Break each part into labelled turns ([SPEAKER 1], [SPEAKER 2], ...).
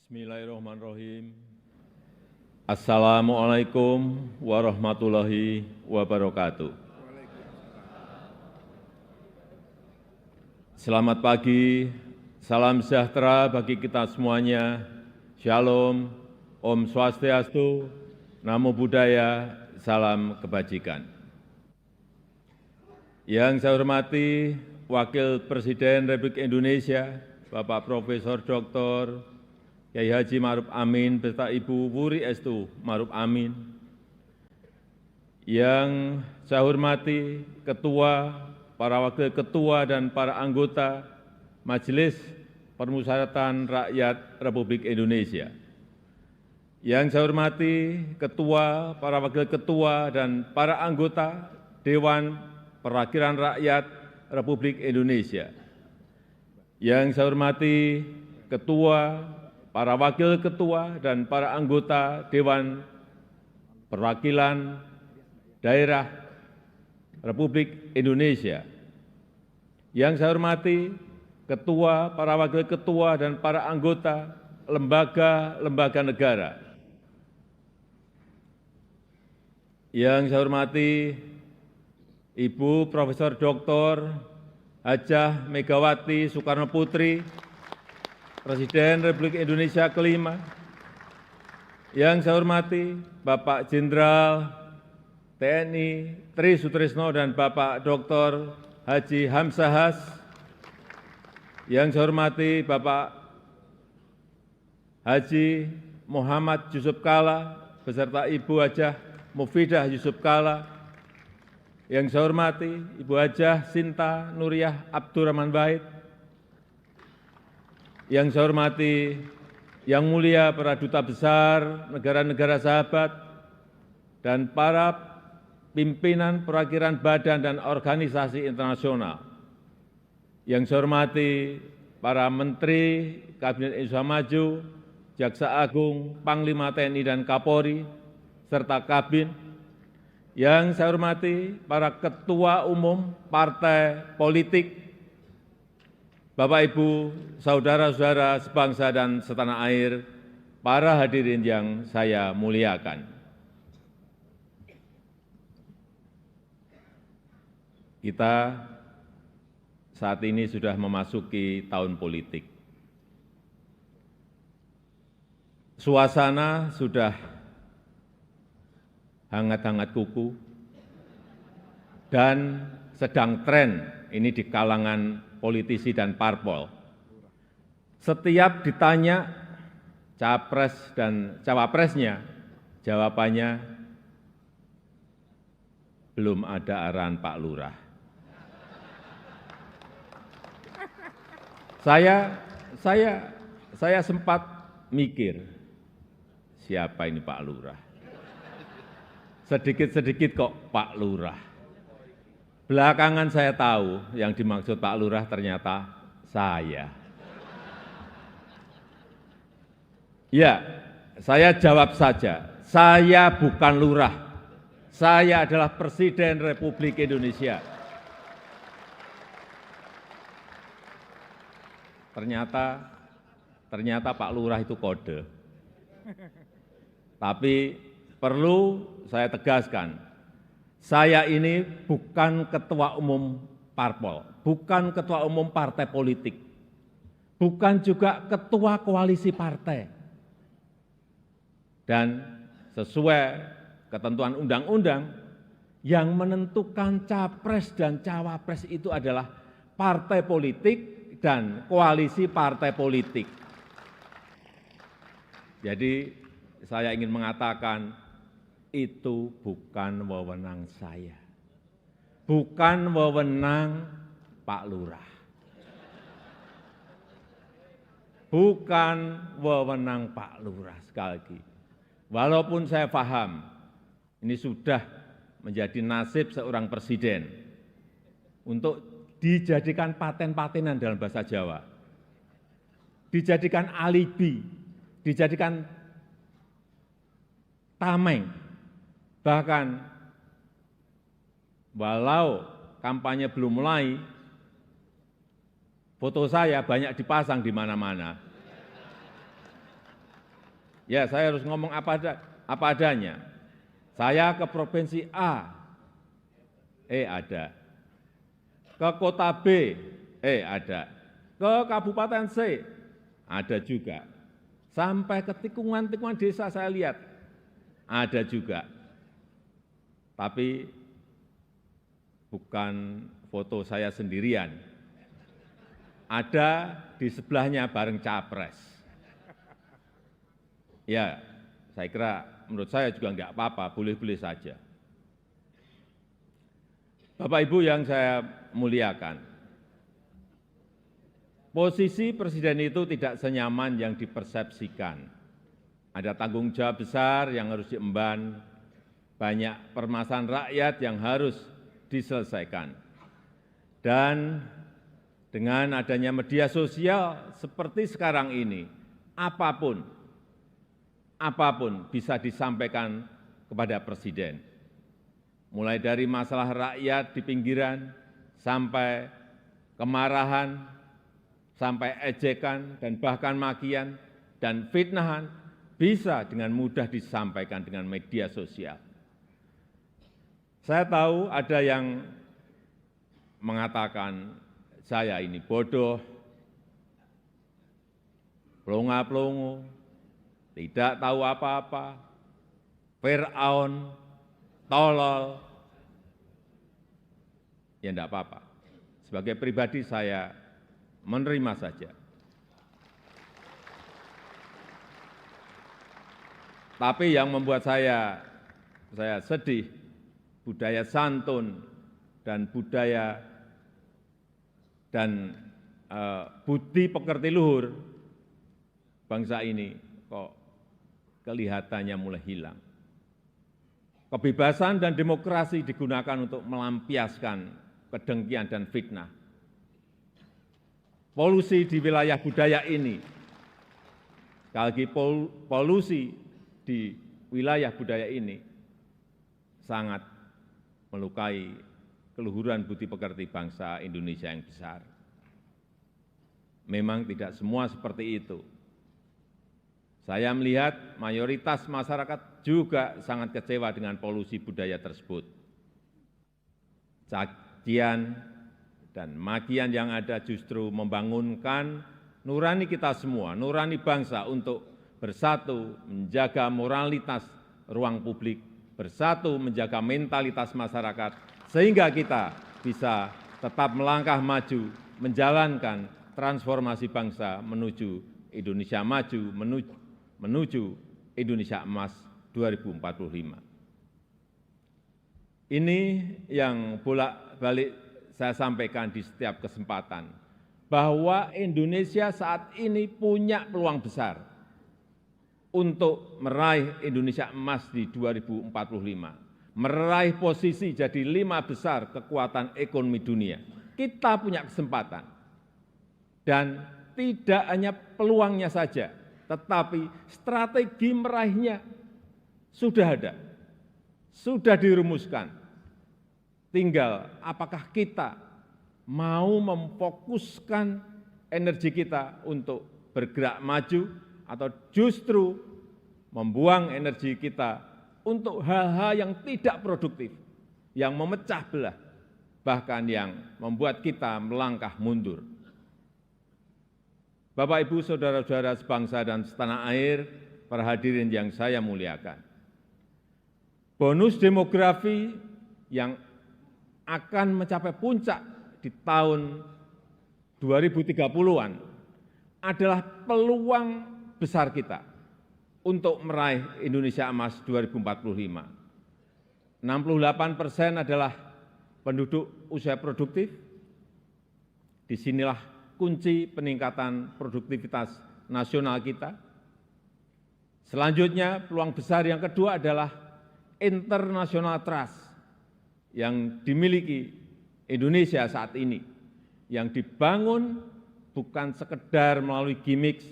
[SPEAKER 1] Bismillahirrahmanirrahim. Assalamualaikum warahmatullahi wabarakatuh. Selamat pagi, salam sejahtera bagi kita semuanya. Shalom, Om Swastiastu, Namo Buddhaya, salam kebajikan. Yang saya hormati Wakil Presiden Republik Indonesia, Bapak Profesor Dr. Kyai Haji Ma'ruf Amin beserta Ibu Wuri Estu Ma'ruf Amin. Yang saya hormati Ketua, para Wakil Ketua dan para anggota Majelis Permusyawaratan Rakyat Republik Indonesia. Yang saya hormati Ketua, para Wakil Ketua dan para anggota Dewan Perwakilan Rakyat Republik Indonesia. Yang saya hormati Ketua, para Wakil Ketua dan para anggota Dewan Perwakilan Daerah Republik Indonesia. Yang saya hormati Ketua, para Wakil Ketua dan para anggota lembaga-lembaga negara. Yang saya hormati Ibu Profesor Dr. Hajah Megawati Soekarno Putri, Presiden Republik Indonesia kelima. Yang saya hormati Bapak Jenderal TNI Tri Sutrisno dan Bapak Dr. Haji Hamzahas. Yang saya hormati Bapak Haji Muhammad Yusuf Kalla beserta Ibu Hajah Mufidah Yusuf Kalla. Yang saya hormati Ibu Hajah Sinta Nuriyah Abdurrahman Wahid. Yang saya hormati Yang Mulia para Duta Besar negara-negara sahabat dan para pimpinan perwakilan badan dan organisasi internasional. Yang saya hormati para Menteri Kabinet Indonesia Maju, Jaksa Agung, Panglima TNI dan Kapolri, serta Kabin. Yang saya hormati para Ketua Umum Partai Politik, Bapak, Ibu, Saudara-saudara sebangsa dan setanah air, para hadirin yang saya muliakan. Kita saat ini sudah memasuki tahun politik. Suasana sudah hangat-hangat kuku dan sedang tren ini di kalangan politisi dan parpol. Setiap ditanya capres dan cawapresnya, jawabannya belum ada arahan Pak Lurah. Saya sempat mikir, siapa ini Pak Lurah? Sedikit-sedikit kok Pak Lurah. Belakangan saya tahu yang dimaksud Pak Lurah ternyata saya. Ya, saya jawab saja, saya bukan lurah, saya adalah Presiden Republik Indonesia. Ternyata Pak Lurah itu kode. Tapi perlu saya tegaskan, saya ini bukan ketua umum parpol, bukan ketua umum partai politik, bukan juga ketua koalisi partai. Dan sesuai ketentuan undang-undang, yang menentukan capres dan cawapres itu adalah partai politik dan koalisi partai politik. Jadi saya ingin mengatakan, itu bukan wewenang saya, bukan wewenang Pak Lurah, bukan wewenang Pak Lurah. Sekali lagi, walaupun saya paham ini sudah menjadi nasib seorang presiden untuk dijadikan paten-patenan dalam bahasa Jawa, dijadikan alibi, dijadikan tameng. Bahkan walau kampanye belum mulai, foto saya banyak dipasang di mana-mana. Ya, saya harus ngomong apa adanya. Saya ke provinsi A, ada. Ke kota B, ada. Ke kabupaten C, ada juga. Sampai ke tikungan-tikungan desa saya lihat, ada juga. Tapi bukan foto saya sendirian. Ada di sebelahnya bareng capres. Ya, saya kira menurut saya juga enggak apa-apa, boleh-boleh saja. Bapak Ibu yang saya muliakan, posisi presiden itu tidak senyaman yang dipersepsikan. Ada tanggung jawab besar yang harus diemban, banyak permasalahan rakyat yang harus diselesaikan. Dan dengan adanya media sosial seperti sekarang ini, apapun bisa disampaikan kepada presiden. Mulai dari masalah rakyat di pinggiran, sampai kemarahan, sampai ejekan, dan bahkan makian, dan fitnahan, bisa dengan mudah disampaikan dengan media sosial. Saya tahu ada yang mengatakan saya ini bodoh, pelongo-pelongo, tidak tahu apa-apa, Fir'aun, tolol. Ya enggak apa-apa. Sebagai pribadi saya menerima saja. Tapi yang membuat saya sedih, budaya santun dan budaya dan budi pekerti luhur bangsa ini kok kelihatannya mulai hilang. Kebebasan dan demokrasi digunakan untuk melampiaskan kedengkian dan fitnah. Polusi di wilayah budaya ini, sekali lagi polusi di wilayah budaya ini sangat melukai keluhuran budi pekerti bangsa Indonesia yang besar. Memang tidak semua seperti itu. Saya melihat mayoritas masyarakat juga sangat kecewa dengan polusi budaya tersebut. Cacian dan makian yang ada justru membangunkan nurani kita semua, nurani bangsa untuk bersatu menjaga moralitas ruang publik, bersatu menjaga mentalitas masyarakat, sehingga kita bisa tetap melangkah maju, menjalankan transformasi bangsa menuju Indonesia maju, menuju Indonesia emas 2045. Ini yang bolak-balik saya sampaikan di setiap kesempatan, bahwa Indonesia saat ini punya peluang besar untuk meraih Indonesia emas di 2045, meraih posisi jadi 5 besar kekuatan ekonomi dunia. Kita punya kesempatan, dan tidak hanya peluangnya saja, tetapi strategi meraihnya sudah ada, sudah dirumuskan. Tinggal apakah kita mau memfokuskan energi kita untuk bergerak maju, atau justru membuang energi kita untuk hal-hal yang tidak produktif, yang memecah belah, bahkan yang membuat kita melangkah mundur. Bapak, Ibu, saudara-saudara sebangsa dan setanah air, para hadirin yang saya muliakan. Bonus demografi yang akan mencapai puncak di tahun 2030-an adalah peluang besar kita untuk meraih Indonesia emas 2045. 68% adalah penduduk usia produktif. Disinilah kunci peningkatan produktivitas nasional kita. Selanjutnya, peluang besar yang kedua adalah international trust yang dimiliki Indonesia saat ini, yang dibangun bukan sekedar melalui gimmick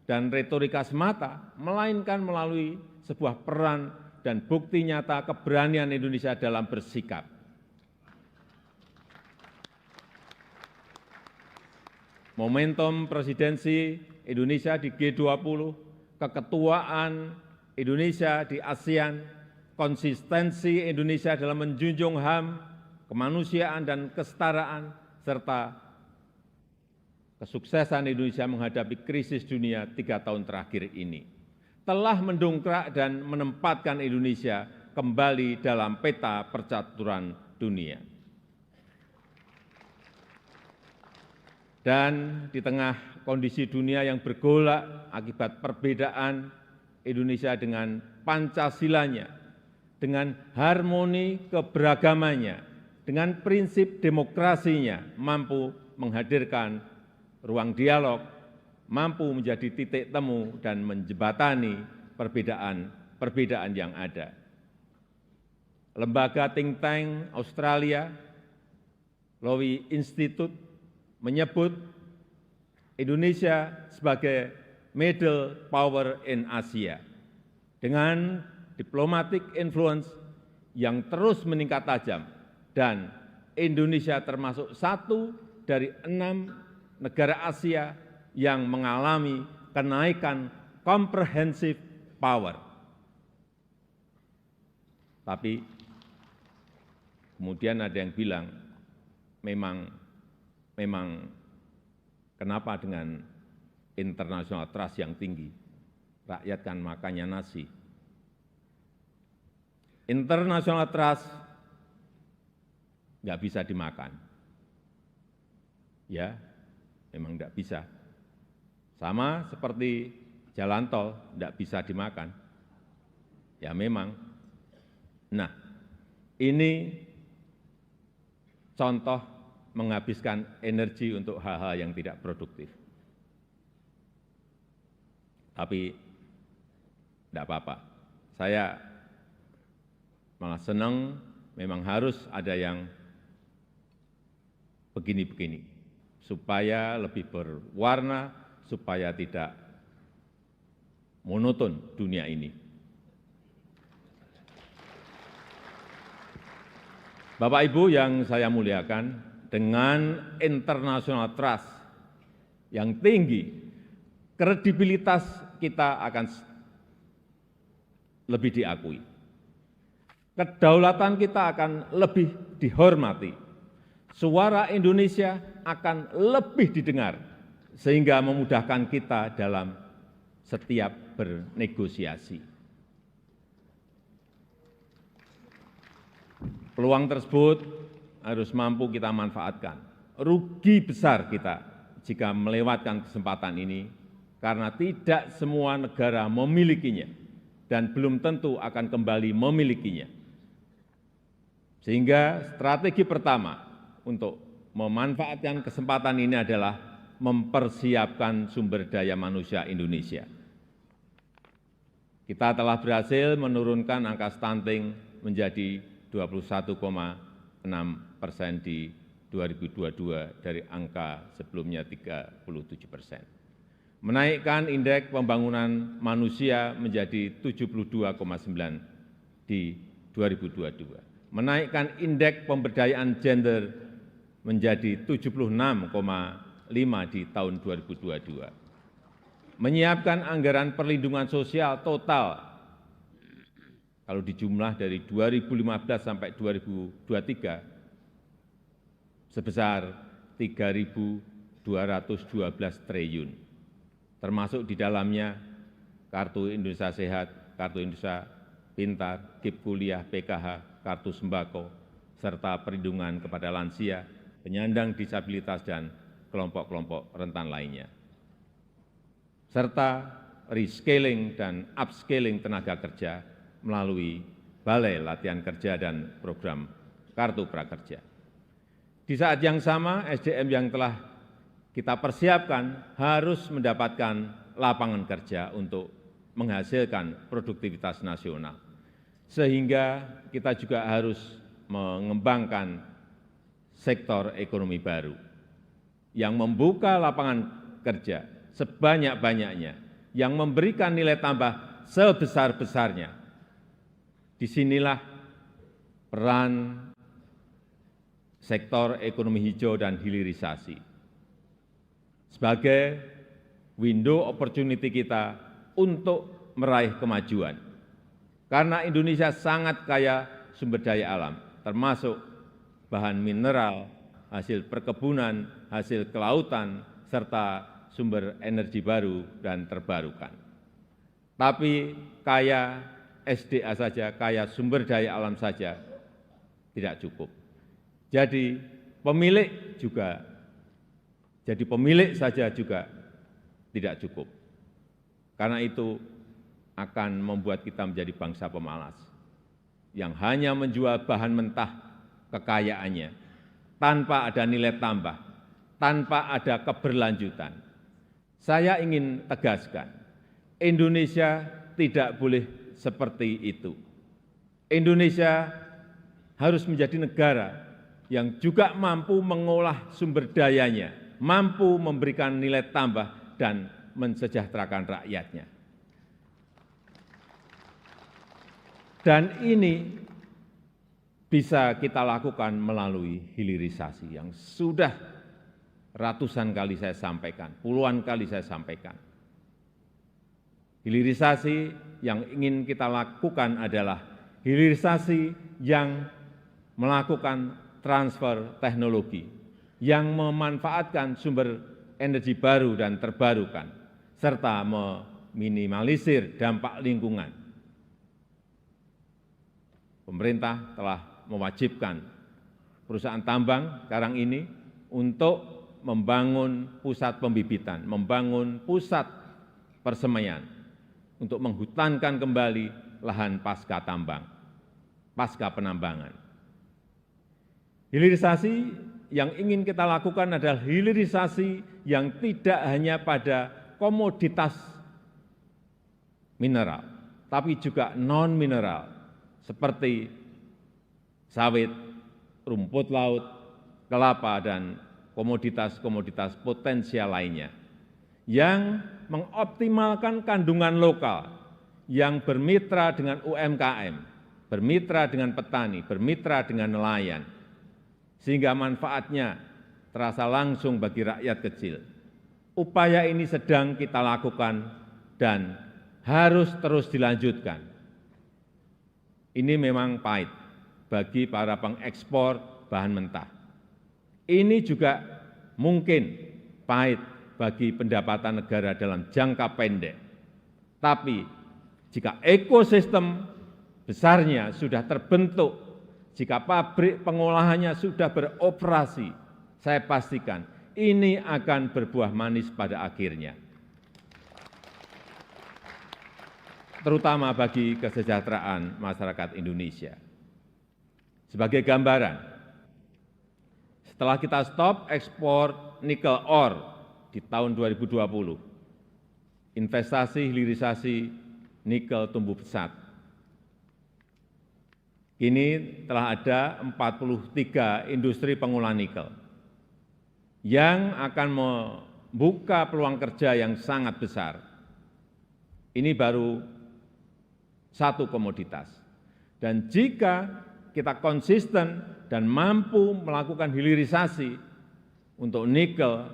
[SPEAKER 1] dan retorika semata, melainkan melalui sebuah peran dan bukti nyata keberanian Indonesia dalam bersikap. Momentum presidensi Indonesia di G20 keketuaan Indonesia di ASEAN, konsistensi Indonesia dalam menjunjung HAM, kemanusiaan dan kesetaraan, serta kesuksesan Indonesia menghadapi krisis dunia 3 tahun terakhir ini telah mendongkrak dan menempatkan Indonesia kembali dalam peta percaturan dunia. Dan di tengah kondisi dunia yang bergolak akibat perbedaan Indonesia dengan Pancasilanya, dengan harmoni keberagamannya, dengan prinsip demokrasinya, mampu menghadirkan ruang dialog, mampu menjadi titik temu dan menjembatani perbedaan yang ada. Lembaga think tank Australia, Lowy Institute, menyebut Indonesia sebagai middle power in Asia dengan diplomatic influence yang terus meningkat tajam, dan Indonesia termasuk satu dari 6 negara Asia yang mengalami kenaikan comprehensive power. Tapi kemudian ada yang bilang, memang kenapa dengan international trust yang tinggi, rakyat kan makannya nasi. International trust nggak bisa dimakan. Ya, memang nggak bisa. Sama seperti jalan tol, nggak bisa dimakan. Ya memang. Nah, ini contoh menghabiskan energi untuk hal-hal yang tidak produktif. Tapi tidak apa-apa. Saya malah senang, memang harus ada yang begini-begini, supaya lebih berwarna, supaya tidak monoton dunia ini. Bapak Ibu yang saya muliakan, dengan international trust yang tinggi, kredibilitas kita akan lebih diakui. Kedaulatan kita akan lebih dihormati. Suara Indonesia akan lebih didengar, sehingga memudahkan kita dalam setiap bernegosiasi. Peluang tersebut harus mampu kita manfaatkan. Rugi besar kita jika melewatkan kesempatan ini, karena tidak semua negara memilikinya dan belum tentu akan kembali memilikinya. Sehingga strategi pertama untuk memanfaatkan kesempatan ini adalah mempersiapkan sumber daya manusia Indonesia. Kita telah berhasil menurunkan angka stunting menjadi 21,6% di 2022 dari angka sebelumnya 37%. Menaikkan indeks pembangunan manusia menjadi 72,9 di 2022. Menaikkan indeks pemberdayaan gender menjadi 76,5 di tahun 2022. Menyiapkan anggaran perlindungan sosial total kalau dijumlah dari 2015 sampai 2023 sebesar 3.212 triliun, termasuk di dalamnya Kartu Indonesia Sehat, Kartu Indonesia Pintar, KIP Kuliah, PKH, Kartu Sembako, serta perlindungan kepada lansia, penyandang disabilitas, dan kelompok-kelompok rentan lainnya, serta reskilling dan upskilling tenaga kerja melalui Balai Latihan Kerja dan program Kartu Prakerja. Di saat yang sama, SDM yang telah kita persiapkan harus mendapatkan lapangan kerja untuk menghasilkan produktivitas nasional. Sehingga kita juga harus mengembangkan sektor ekonomi baru yang membuka lapangan kerja sebanyak-banyaknya, yang memberikan nilai tambah sebesar-besarnya. Disinilah peran sektor ekonomi hijau dan hilirisasi sebagai window opportunity kita untuk meraih kemajuan. Karena Indonesia sangat kaya sumber daya alam, termasuk bahan mineral, hasil perkebunan, hasil kelautan, serta sumber energi baru dan terbarukan. Tapi kaya SDA saja, kaya sumber daya alam saja tidak cukup. Jadi pemilik saja juga tidak cukup. Karena itu akan membuat kita menjadi bangsa pemalas yang hanya menjual bahan mentah kekayaannya tanpa ada nilai tambah, tanpa ada keberlanjutan. Saya ingin tegaskan, Indonesia tidak boleh seperti itu. Indonesia harus menjadi negara yang juga mampu mengolah sumber dayanya, mampu memberikan nilai tambah dan mensejahterakan rakyatnya. Dan ini bisa kita lakukan melalui hilirisasi yang sudah ratusan kali saya sampaikan, puluhan kali saya sampaikan. Hilirisasi yang ingin kita lakukan adalah hilirisasi yang melakukan transfer teknologi, yang memanfaatkan sumber energi baru dan terbarukan, serta meminimalisir dampak lingkungan. Pemerintah telah mewajibkan perusahaan tambang sekarang ini untuk membangun pusat pembibitan, membangun pusat persemaian, untuk menghutankan kembali lahan pasca tambang, pasca penambangan. Hilirisasi yang ingin kita lakukan adalah hilirisasi yang tidak hanya pada komoditas mineral, tapi juga non-mineral, seperti sawit, rumput laut, kelapa, dan komoditas-komoditas potensial lainnya, yang mengoptimalkan kandungan lokal, yang bermitra dengan UMKM, bermitra dengan petani, bermitra dengan nelayan, sehingga manfaatnya terasa langsung bagi rakyat kecil. Upaya ini sedang kita lakukan dan harus terus dilanjutkan. Ini memang pahit bagi para pengekspor bahan mentah. Ini juga mungkin pahit bagi pendapatan negara dalam jangka pendek. Tapi jika ekosistem besarnya sudah terbentuk, jika pabrik pengolahannya sudah beroperasi, saya pastikan ini akan berbuah manis pada akhirnya. Terutama bagi kesejahteraan masyarakat Indonesia. Sebagai gambaran, setelah kita stop ekspor nikel ore di tahun 2020, investasi hilirisasi nikel tumbuh pesat. Kini telah ada 43 industri pengolahan nikel yang akan membuka peluang kerja yang sangat besar. Ini baru satu komoditas. Dan jika kita konsisten dan mampu melakukan hilirisasi untuk nikel,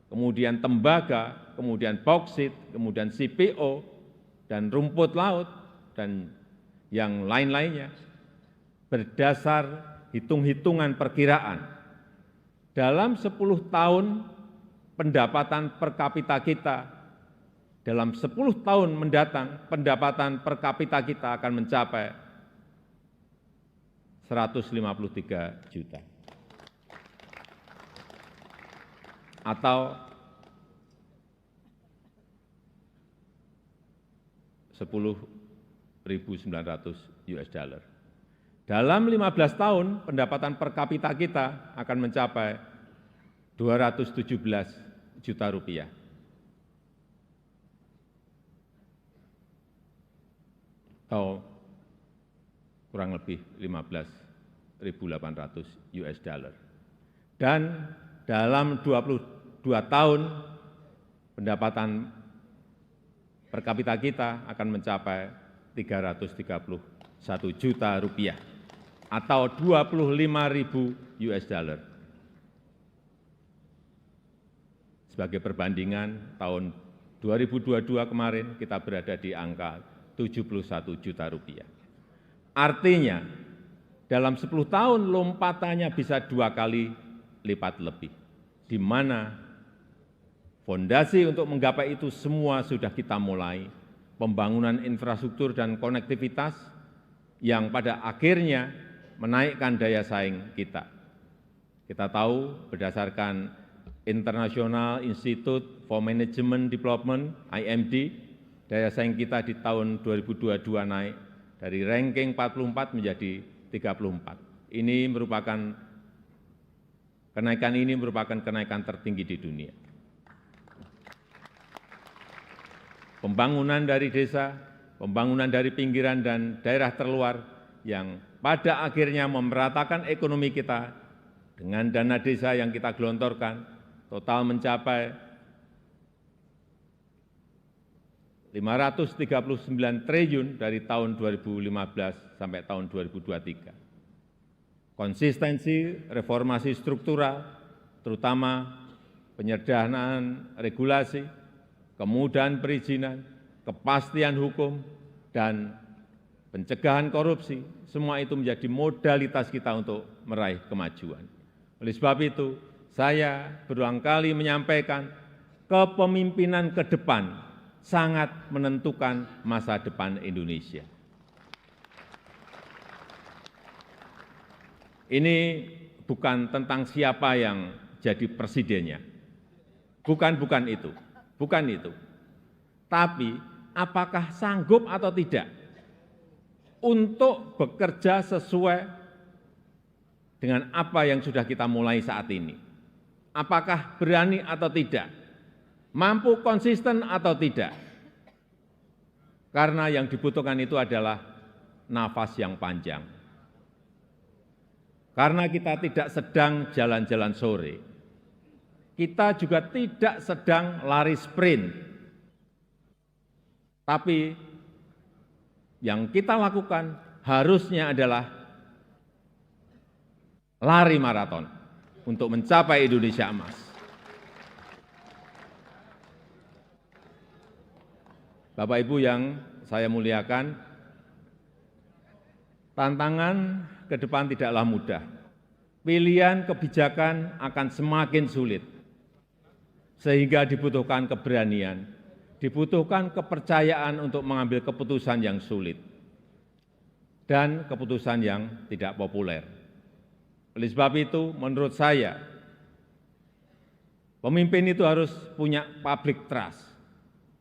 [SPEAKER 1] kemudian tembaga, kemudian bauksit, kemudian CPO, dan rumput laut, dan yang lain-lainnya, berdasar hitung-hitungan perkiraan, dalam 10 tahun pendapatan per kapita kita, dalam 10 tahun mendatang, pendapatan per kapita kita akan mencapai 153 juta. Atau 10.900 US dollar. Dalam 15 tahun, pendapatan per kapita kita akan mencapai 217 juta rupiah. Atau kurang lebih 15.800 US dollar. Dan dalam 22 tahun, pendapatan per kapita kita akan mencapai 331 juta rupiah atau 25.000 US dollar. Sebagai perbandingan, tahun 2022 kemarin kita berada di angka 71 juta rupiah. Artinya, dalam 10 tahun lompatannya bisa 2 kali lipat lebih, di mana fondasi untuk menggapai itu semua sudah kita mulai, pembangunan infrastruktur dan konektivitas yang pada akhirnya menaikkan daya saing kita. Kita tahu berdasarkan International Institute for Management Development, IMD, daya saing kita di tahun 2022 naik dari ranking 44 menjadi 34. Kenaikan ini merupakan kenaikan tertinggi di dunia. Pembangunan dari desa, pembangunan dari pinggiran dan daerah terluar yang pada akhirnya memeratakan ekonomi kita dengan dana desa yang kita gelontorkan total mencapai 539 triliun dari tahun 2015 sampai tahun 2023. Konsistensi reformasi struktural, terutama penyederhanaan regulasi, kemudahan perizinan, kepastian hukum, dan pencegahan korupsi, semua itu menjadi modalitas kita untuk meraih kemajuan. Oleh sebab itu, saya berulang kali menyampaikan kepemimpinan ke depan sangat menentukan masa depan Indonesia. Ini bukan tentang siapa yang jadi presidennya. Bukan itu. Tapi apakah sanggup atau tidak untuk bekerja sesuai dengan apa yang sudah kita mulai saat ini. Apakah berani atau tidak, mampu konsisten atau tidak. Karena yang dibutuhkan itu adalah nafas yang panjang. Karena kita tidak sedang jalan-jalan sore, kita juga tidak sedang lari sprint, tapi yang kita lakukan harusnya adalah lari maraton untuk mencapai Indonesia emas. Bapak Ibu yang saya muliakan, tantangan ke depan tidaklah mudah. Pilihan kebijakan akan semakin sulit, sehingga dibutuhkan keberanian, dibutuhkan kepercayaan untuk mengambil keputusan yang sulit dan keputusan yang tidak populer. Oleh sebab itu, menurut saya, pemimpin itu harus punya public trust,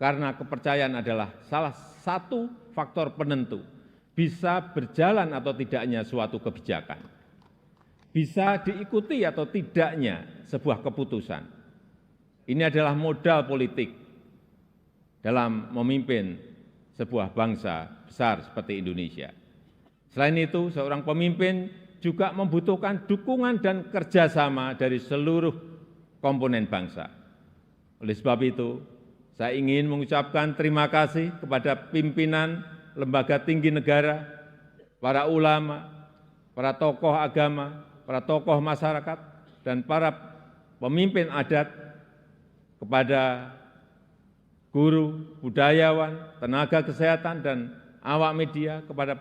[SPEAKER 1] karena kepercayaan adalah salah satu faktor penentu bisa berjalan atau tidaknya suatu kebijakan, bisa diikuti atau tidaknya sebuah keputusan. Ini adalah modal politik dalam memimpin sebuah bangsa besar seperti Indonesia. Selain itu, seorang pemimpin juga membutuhkan dukungan dan kerjasama dari seluruh komponen bangsa. Oleh sebab itu, saya ingin mengucapkan terima kasih kepada pimpinan lembaga tinggi negara, para ulama, para tokoh agama, para tokoh masyarakat, dan para pemimpin adat, kepada guru, budayawan, tenaga kesehatan, dan awak media, kepada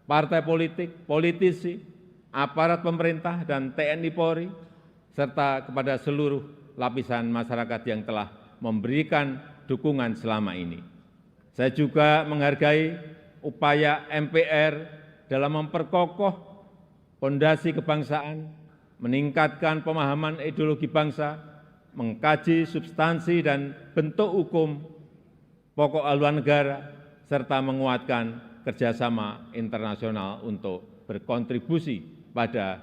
[SPEAKER 1] partai politik, politisi, aparat pemerintah, dan TNI Polri, serta kepada seluruh lapisan masyarakat yang telah memberikan dukungan selama ini. Saya juga menghargai upaya MPR dalam memperkokoh fondasi kebangsaan, meningkatkan pemahaman ideologi bangsa, mengkaji substansi dan bentuk hukum pokok haluan negara, serta menguatkan kerjasama internasional untuk berkontribusi pada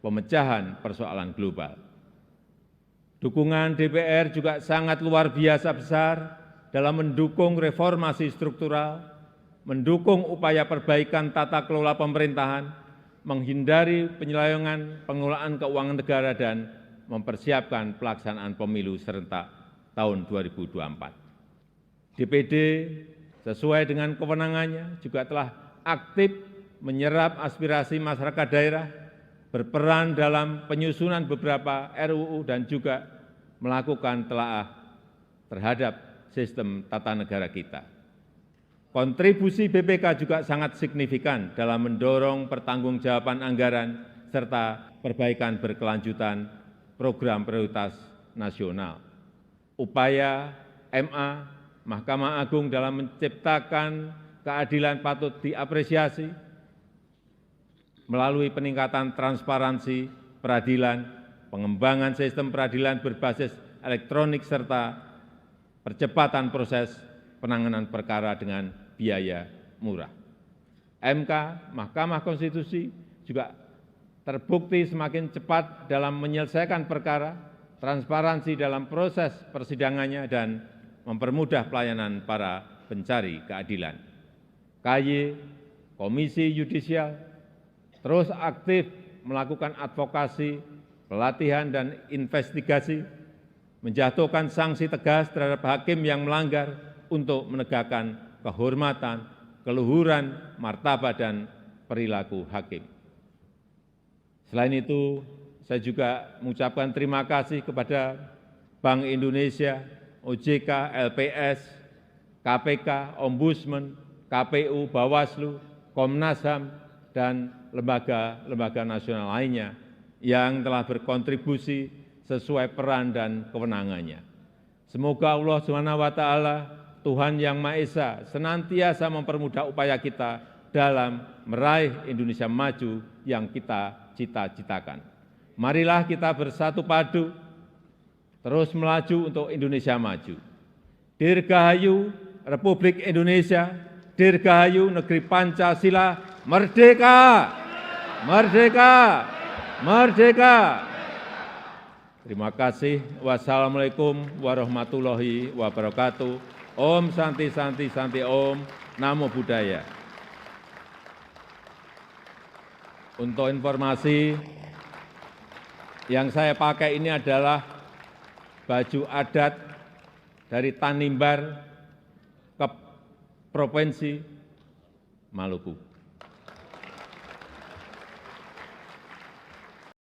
[SPEAKER 1] pemecahan persoalan global. Dukungan DPR juga sangat luar biasa besar dalam mendukung reformasi struktural, mendukung upaya perbaikan tata kelola pemerintahan, menghindari penyelewengan pengelolaan keuangan negara, dan mempersiapkan pelaksanaan pemilu serentak tahun 2024. DPD sesuai dengan kewenangannya juga telah aktif menyerap aspirasi masyarakat daerah, berperan dalam penyusunan beberapa RUU, dan juga melakukan telaah terhadap sistem tata negara kita. Kontribusi BPK juga sangat signifikan dalam mendorong pertanggungjawaban anggaran serta perbaikan berkelanjutan program prioritas nasional. Upaya MA, Mahkamah Agung dalam menciptakan keadilan patut diapresiasi melalui peningkatan transparansi peradilan, pengembangan sistem peradilan berbasis elektronik, serta percepatan proses penanganan perkara dengan biaya murah. MK, Mahkamah Konstitusi juga terbukti semakin cepat dalam menyelesaikan perkara, transparansi dalam proses persidangannya, dan mempermudah pelayanan para pencari keadilan. KY, Komisi Yudisial, terus aktif melakukan advokasi, pelatihan, dan investigasi, menjatuhkan sanksi tegas terhadap hakim yang melanggar untuk menegakkan kehormatan, keluhuran, martabat, dan perilaku hakim. Selain itu, saya juga mengucapkan terima kasih kepada Bank Indonesia, OJK, LPS, KPK, Ombudsman, KPU, Bawaslu, Komnas HAM, dan lembaga-lembaga nasional lainnya yang telah berkontribusi sesuai peran dan kewenangannya. Semoga Allah SWT, Tuhan Yang Maha Esa, senantiasa mempermudah upaya kita dalam meraih Indonesia maju yang kita cita-citakan. Marilah kita bersatu padu, terus melaju untuk Indonesia maju. Dirgahayu Republik Indonesia, Dirgahayu Negeri Pancasila, merdeka! Merdeka! Merdeka! Terima kasih. Wassalamualaikum warahmatullahi wabarakatuh. Om Santi Santi Santi Om, Namo Buddhaya. Untuk informasi, yang saya pakai ini adalah baju adat dari Tanimbar ke Provinsi Maluku.